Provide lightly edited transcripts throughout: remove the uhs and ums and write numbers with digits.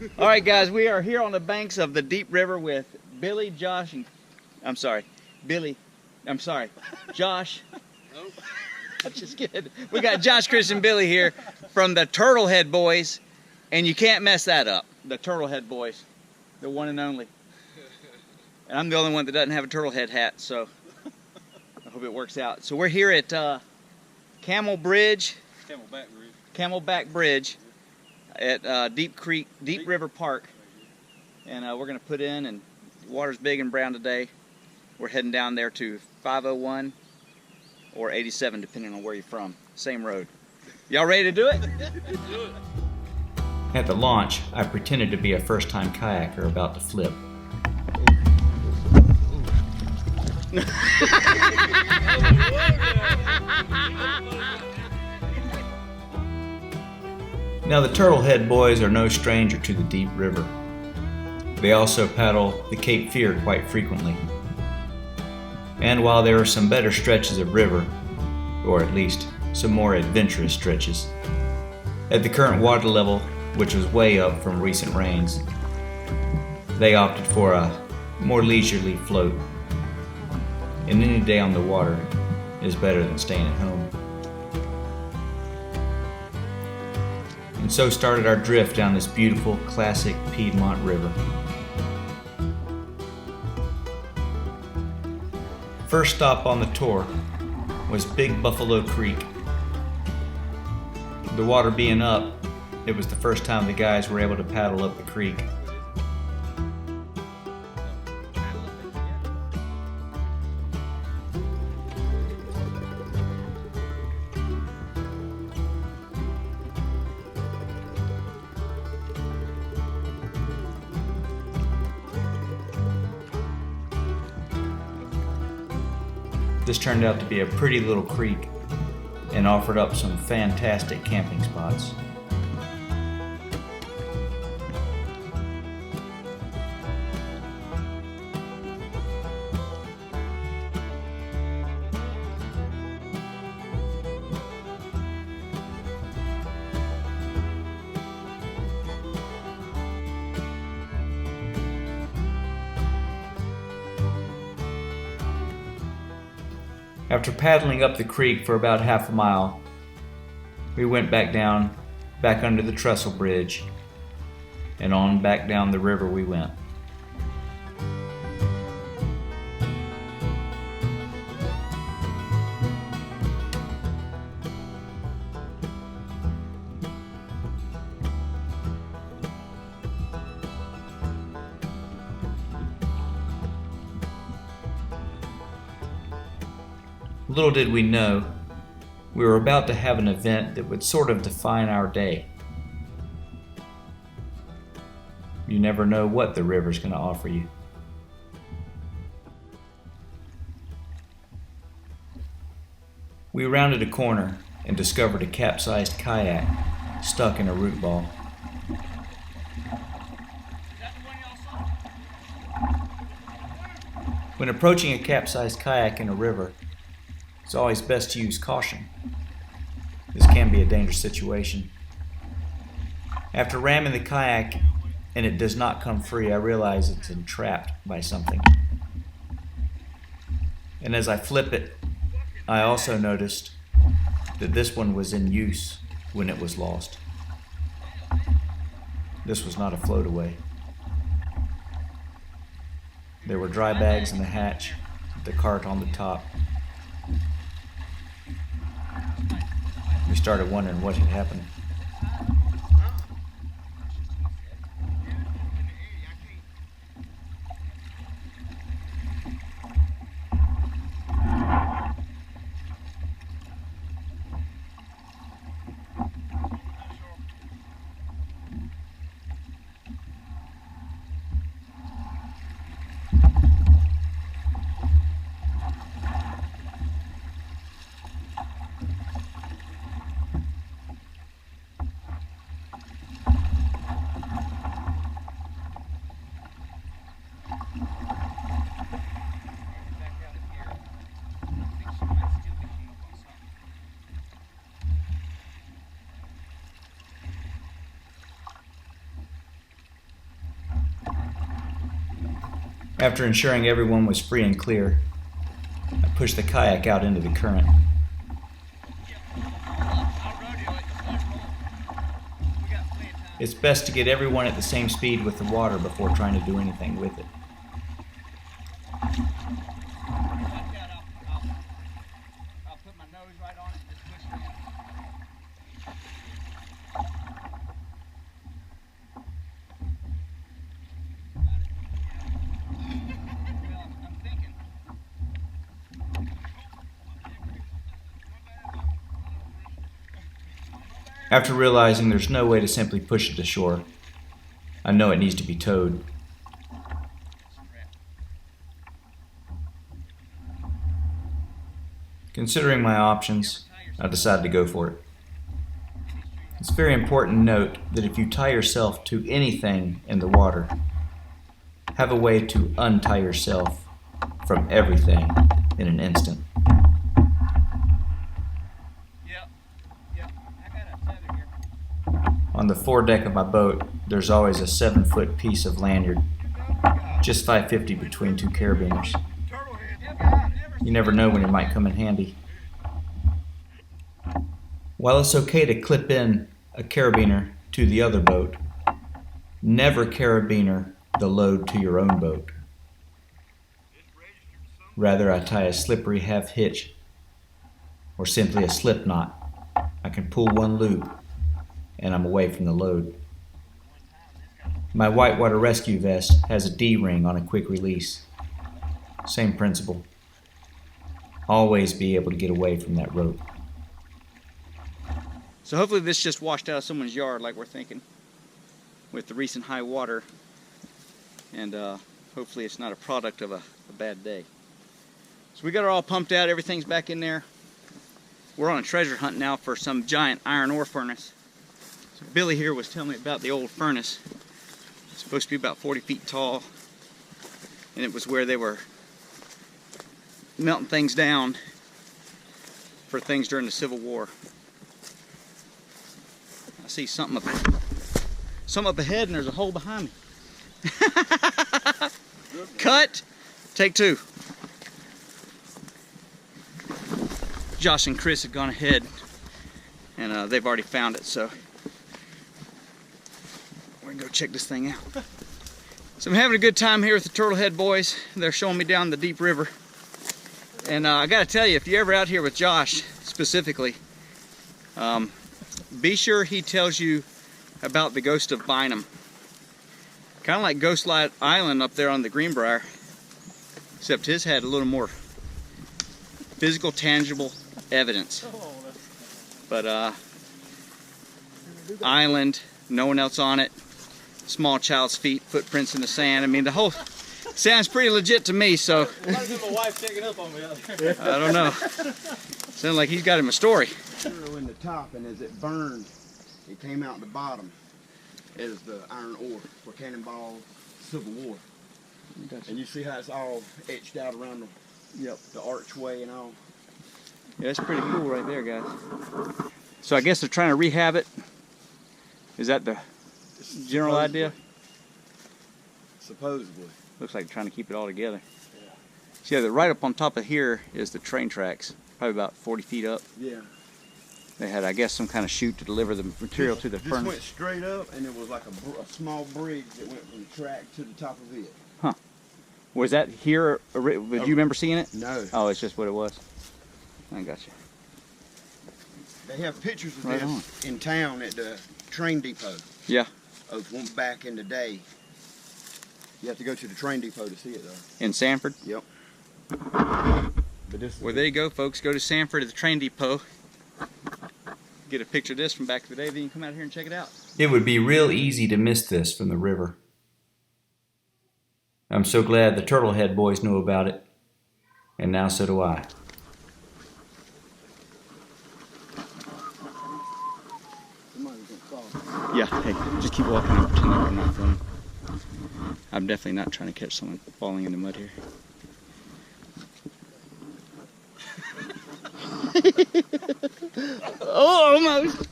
All right, guys, we are here on the banks of the Deep River with Billy, Josh, and Josh. Nope. I'm just kidding. We got Josh, Chris, and Billy here from the Turtlehead Boys, and you can't mess that up. The Turtlehead Boys, the one and only. And I'm the only one that doesn't have a turtlehead hat, so I hope it works out. So we're here at Camelback Bridge at Deep River Park, and we're going to put in, and the water's big and brown today. We're heading down there to 501 or 87, depending on where you're from. Same road. Y'all ready to do it? Do it. At the launch, I pretended to be a first-time kayaker about to flip. Now, the Turtlehead Boys are no stranger to the Deep River. They also paddle the Cape Fear quite frequently. And while there are some better stretches of river, or at least some more adventurous stretches, at the current water level, which was way up from recent rains, they opted for a more leisurely float. And any day on the water is better than staying at home. And so started our drift down this beautiful, classic Piedmont river. First stop on the tour was Big Buffalo Creek. The water being up, it was the first time the guys were able to paddle up the creek. This turned out to be a pretty little creek and offered up some fantastic camping spots. After paddling up the creek for about half a mile, we went back under the trestle bridge, and on back down the river we went. Little did we know, we were about to have an event that would sort of define our day. You never know what the river's going to offer you. We rounded a corner and discovered a capsized kayak stuck in a root ball. When approaching a capsized kayak in a river, it's always best to use caution. This can be a dangerous situation. After ramming the kayak and it does not come free, I realize it's entrapped by something. And as I flip it, I also noticed that this one was in use when it was lost. This was not a floataway. There were dry bags in the hatch, the cart on the top. We started wondering what had happened. After ensuring everyone was free and clear, I pushed the kayak out into the current. It's best to get everyone at the same speed with the water before trying to do anything with it. I'll put my nose right on it and just push it in. I'm thinking. After realizing there's no way to simply push it to shore, I know it needs to be towed. Considering my options, I decided to go for it. It's very important to note that if you tie yourself to anything in the water, have a way to untie yourself from everything in an instant. On the foredeck of my boat, there's always a 7-foot piece of lanyard, just $5.50 between two carabiners. You never know when it might come in handy. While it's okay to clip in a carabiner to the other boat, never carabiner the load to your own boat. Rather, I tie a slippery half hitch or simply a slip knot. I can pull one loop and I'm away from the load. My whitewater rescue vest has a D-ring on a quick release. Same principle. Always be able to get away from that rope. So hopefully this just washed out of someone's yard like we're thinking with the recent high water, and hopefully it's not a product of a bad day. So we got it all pumped out, everything's back in there. We're on a treasure hunt now for some giant iron ore furnace. So Billy here was telling me about the old furnace. It's supposed to be about 40 feet tall, and it was where they were melting things down for things during the Civil War. I see something up ahead, and there's a hole behind me. Cut. Take two. Josh and Chris have gone ahead, and they've already found it, so we're gonna go check this thing out. So I'm having a good time here with the Turtlehead boys. They're showing me down the Deep River. And I gotta tell you, if you're ever out here with Josh specifically, be sure he tells you about the ghost of Bynum. Kind of like Ghost Light Island up there on the Greenbrier, except his had a little more physical, tangible evidence. But island, no one else on it, small child's feet, footprints in the sand. I mean, the whole sounds pretty legit to me, so My wife checking up on me out there. I don't know. Sounds like he's got him a story. In the top, and as it burned, it came out the bottom as the iron ore for Cannonball Civil War. Gotcha. And you see how it's all etched out around the archway and all. Yeah, that's pretty cool right there, guys. So I guess they're trying to rehab it. Is that the general idea? Supposedly. Looks like they're trying to keep it all together. Yeah. See, right up on top of here is the train tracks, probably about 40 feet up. Yeah. They had, I guess, some kind of chute to deliver the material to the This furnace. went straight up, and it was like a small bridge that went from the track to the top of it. Huh. Was that here? Did you remember seeing it? No. Oh, it's just what it was. I got you. They have pictures of Right this in town at the train depot. Yeah. Of one back in the day. You have to go to the train depot to see it, though. In Sanford? Yep. But this Well, there you go, folks. Go to Sanford at the train depot. Get a picture of this from back in the day, then you can come out here and check it out. It would be real easy to miss this from the river. I'm so glad the Turtlehead boys know about it, and now so do I. Yeah, hey, just keep walking and pretend like I'm not filming. I'm definitely not trying to catch someone falling in the mud here. Oh, almost!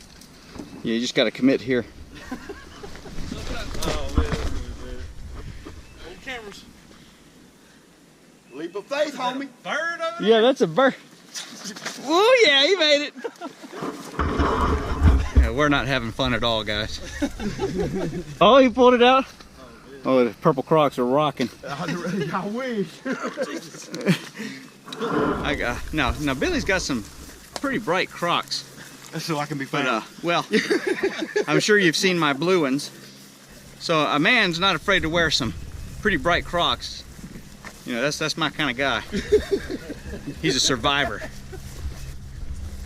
Yeah, you just got to commit here. Oh man, that's good, man. Old cameras. Leap of faith, homie. Bird over Yeah, that's a bird. Oh yeah, he made it. Yeah, we're not having fun at all, guys. Oh, he pulled it out. Oh, the purple Crocs are rocking. I wish. Now Billy's got some pretty bright Crocs. So I can be found. But well, I'm sure you've seen my blue ones. So a man's not afraid to wear some pretty bright Crocs. You know, that's my kind of guy. He's a survivor.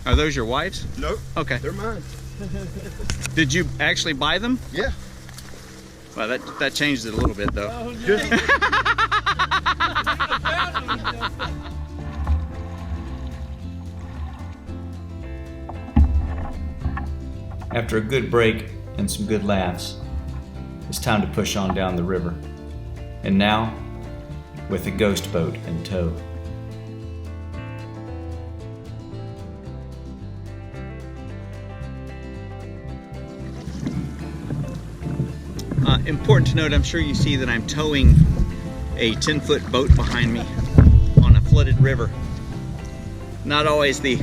Are those your wife's? Nope. Okay. They're mine. Did you actually buy them? Yeah. Well, that changed it a little bit, though. After a good break and some good laughs, it's time to push on down the river. And now, with a ghost boat in tow. Important to note, I'm sure you see that I'm towing a 10-foot boat behind me on a flooded river. Not always the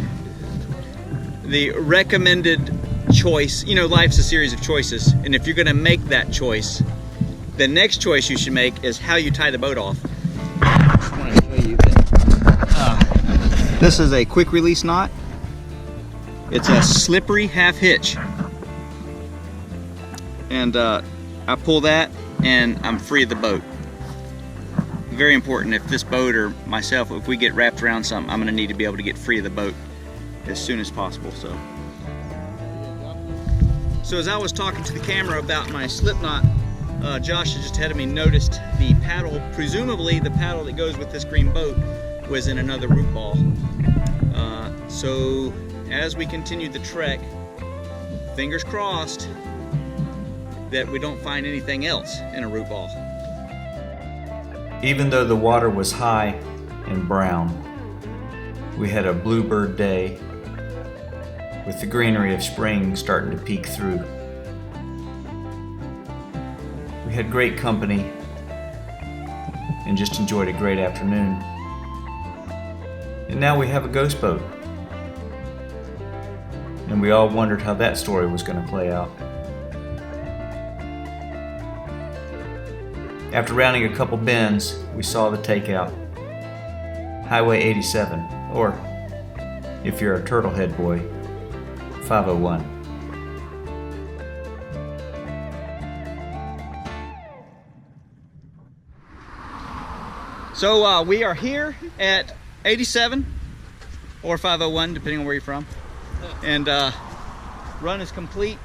recommended choice. You know, life's a series of choices, and if you're going to make that choice, the next choice you should make is how you tie the boat off. I just want to show you that this is a quick release knot. It's a slippery half hitch, and I pull that and I'm free of the boat. Very important. If this boat or myself, if we get wrapped around something, I'm going to need to be able to get free of the boat as soon as possible. So as I was talking to the camera about my slip knot, Josh just ahead of me noticed the paddle, presumably the paddle that goes with this green boat, was in another root ball. So as we continue the trek, fingers crossed that we don't find anything else in a root ball. Even though the water was high and brown, we had a bluebird day with the greenery of spring starting to peek through. We had great company and just enjoyed a great afternoon. And now we have a ghost boat. And we all wondered how that story was going to play out. After rounding a couple bends, we saw the takeout. Highway 87, or if you're a Turtlehead boy, 501. So we are here at 87 or 501, depending on where you're from. And run is complete.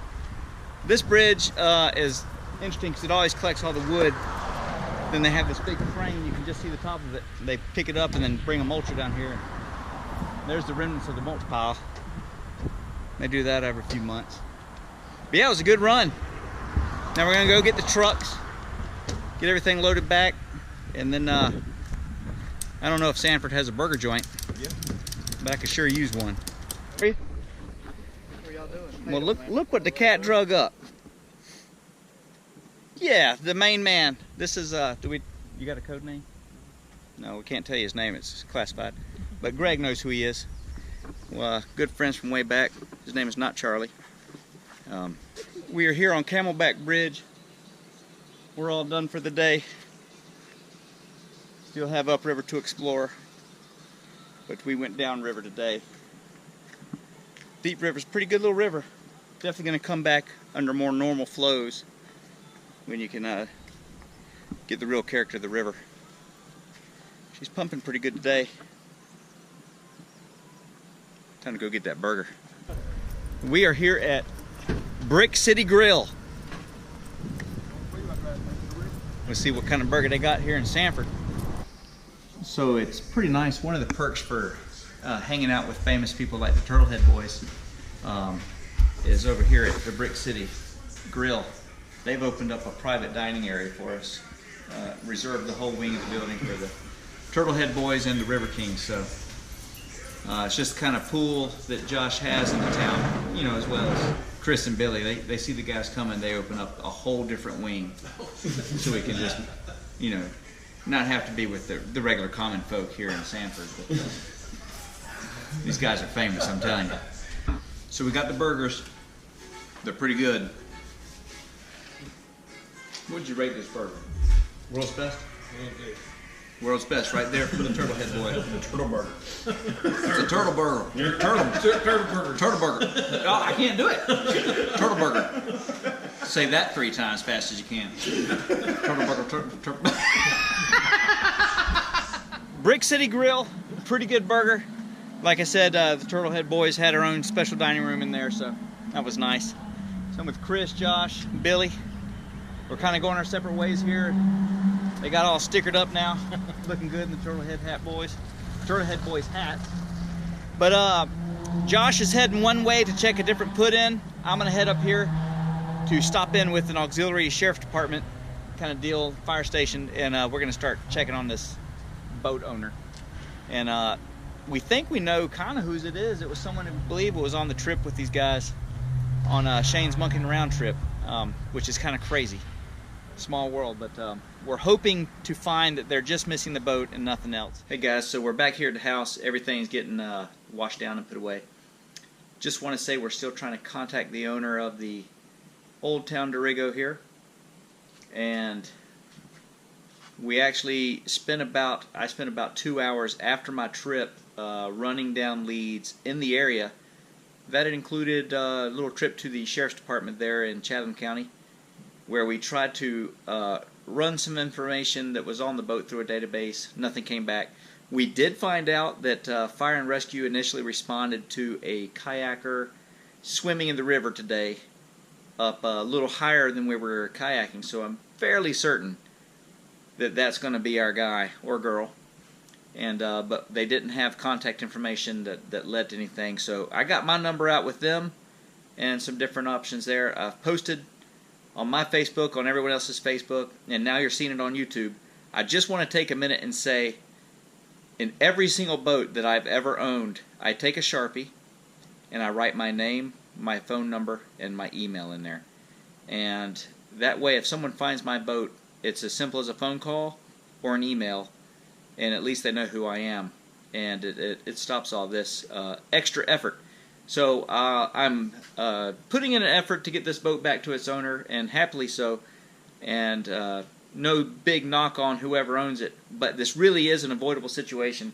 This bridge is interesting because it always collects all the wood. Then they have this big frame, you can just see the top of it. They pick it up and then bring a mulcher down here. There's the remnants of the mulch pile. They do that every few months. But yeah, it was a good run. Now we're gonna go get the trucks, get everything loaded back, and then I don't know if Sanford has a burger joint, but I could sure use one. What are y'all doing? Well, look what the cat drug up. Yeah, the main man. This is, you got a code name? No, we can't tell you his name, it's classified. But Greg knows who he is. Well, good friends from way back. His name is not Charlie. We are here on Camelback Bridge. We're all done for the day. Still have upriver to explore, but we went downriver today. Deep River's a pretty good little river. Definitely gonna come back under more normal flows when you can get the real character of the river. She's pumping pretty good today. Time to go get that burger. We are here at Brick City Grill. Let's see what kind of burger they got here in Sanford. So it's pretty nice. One of the perks for hanging out with famous people like the Turtlehead boys is over here at the Brick City Grill. They've opened up a private dining area for us, reserved the whole wing of the building for the Turtlehead boys and the River Kings. So it's just the kind of pool that Josh has in the town, you know, as well as Chris and Billy. They see the guys coming, they open up a whole different wing so we can just, you know, not have to be with the regular common folk here in Sanford. But, these guys are famous, I'm telling you. So we got the burgers. They're pretty good. What'd you rate this burger? World's best? World's best, right there from the Turtle Head boy. The turtle burger. It's a turtle burger. Turtle burger. Turtle burger. Oh, I can't do it. Turtle burger. Say that 3 times fast as you can. Turtle burger. Turtle. Brick City Grill, pretty good burger. Like I said, the Turtle Head boys had our own special dining room in there, so that was nice. So I'm with Chris, Josh, and Billy. We're kind of going our separate ways here. They got all stickered up now, looking good in the Turtle Head boys hats. But Josh is heading one way to check a different put-in. I'm gonna head up here to stop in with an auxiliary sheriff department kind of deal, fire station, and we're gonna start checking on this boat owner. And we think we know kind of whose it is. It was someone who we believe was on the trip with these guys on Shane's Monkeying Around trip, which is kind of crazy. Small world, but we're hoping to find that they're just missing the boat and nothing else. Hey guys, so we're back here at the house. Everything's getting washed down and put away. Just want to say we're still trying to contact the owner of the Old Town Dorigo here, and we actually I spent about 2 hours after my trip running down leads in the area. That had included a little trip to the sheriff's department there in Chatham County, where we tried to run some information that was on the boat through a database. Nothing came back. We did find out that Fire and Rescue initially responded to a kayaker swimming in the river today, up a little higher than we were kayaking, so I'm fairly certain that that's going to be our guy or girl. And but they didn't have contact information that led to anything, so I got my number out with them and some different options there. I've posted on my Facebook, on everyone else's Facebook, and now you're seeing it on YouTube. I just want to take a minute and say, in every single boat that I've ever owned, I take a Sharpie and I write my name, my phone number, and my email in there. And that way, if someone finds my boat, it's as simple as a phone call or an email, and at least they know who I am. And it stops all this extra effort. So I'm putting in an effort to get this boat back to its owner, and happily so, and no big knock on whoever owns it, but this really is an avoidable situation.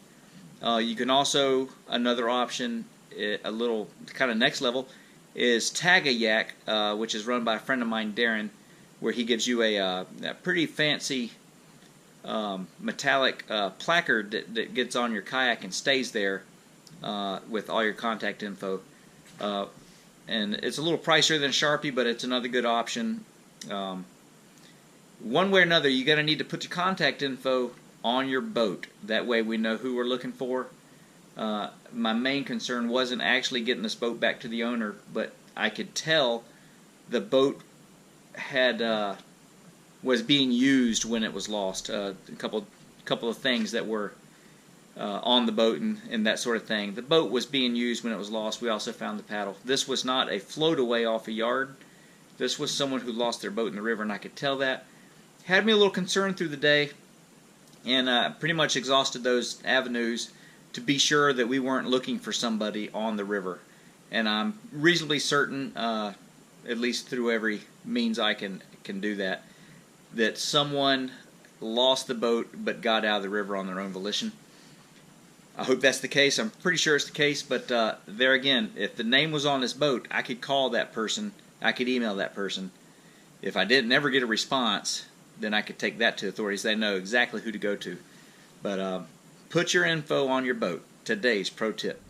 You can also, another option, a little kind of next level, is Tag-A-Yak, which is run by a friend of mine, Darren, where he gives you a pretty fancy metallic placard that gets on your kayak and stays there with all your contact info. And it's a little pricier than Sharpie, but it's another good option. One way or another, you're going to need to put your contact info on your boat. That way we know who we're looking for. My main concern wasn't actually getting this boat back to the owner, but I could tell the boat had was being used when it was lost. A couple of things that were on the boat and that sort of thing. The boat was being used when it was lost. We also found the paddle. This was not a float away off a yard. This was someone who lost their boat in the river, and I could tell that. Had me a little concerned through the day, and pretty much exhausted those avenues to be sure that we weren't looking for somebody on the river. And I'm reasonably certain, at least through every means I can do that someone lost the boat but got out of the river on their own volition. I hope that's the case. I'm pretty sure it's the case, but there again, if the name was on this boat, I could call that person, I could email that person. If I didn't ever get a response, then I could take that to authorities. They know exactly who to go to. But put your info on your boat. Today's pro tip.